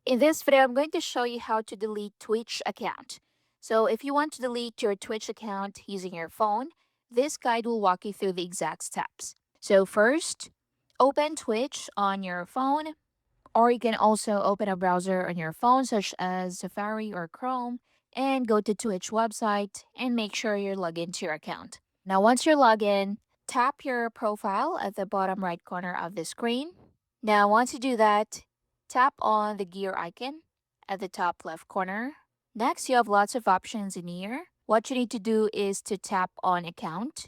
In this video, I'm going to show you how to delete Twitch account. So if you want to delete your Twitch account using your phone, this guide will walk you through the exact steps. So first, open Twitch on your phone, or you can also open a browser on your phone such as Safari or Chrome and go to Twitch website and make sure you're logged into your account. Now once you're logged in, tap your profile at the bottom right corner of the screen. Now once you do that, tap on the gear icon at the top left corner. Next, you have lots of options in here. What you need to do is to tap on account.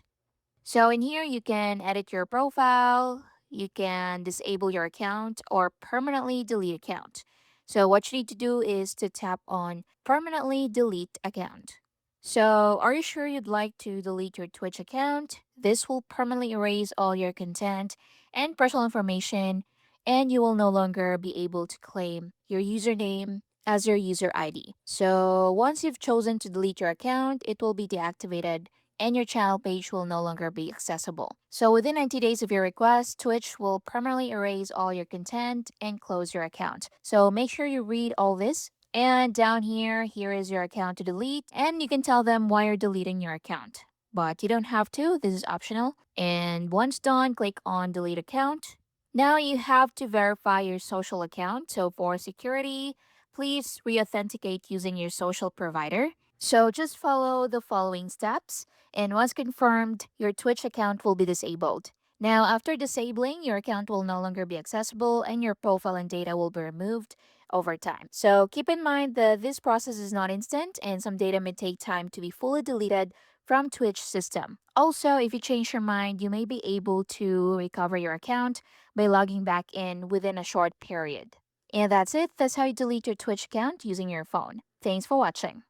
So in here, you can edit your profile, you can disable your account, or permanently delete account. So what you need to do is to tap on permanently delete account. So are you sure you'd like to delete your Twitch account? This will permanently erase all your content and personal information, and you will no longer be able to claim your username as your user ID. So once you've chosen to delete your account, it will be deactivated and your channel page will no longer be accessible. So within 90 days of your request, Twitch will permanently erase all your content and close your account. So make sure you read all this. And down here, here is your account to delete, and you can tell them why you're deleting your account. But you don't have to, this is optional. And once done, click on delete account. Now you have to verify your social account. So for security, please re-authenticate using your social provider. So just follow the following steps, and once confirmed, your Twitch account will be disabled. Now, after disabling, your account will no longer be accessible and your profile and data will be removed over time. So keep in mind that this process is not instant and some data may take time to be fully deleted from Twitch system. Also, if you change your mind, you may be able to recover your account by logging back in within a short period. And that's it. That's how you delete your Twitch account using your phone. Thanks for watching.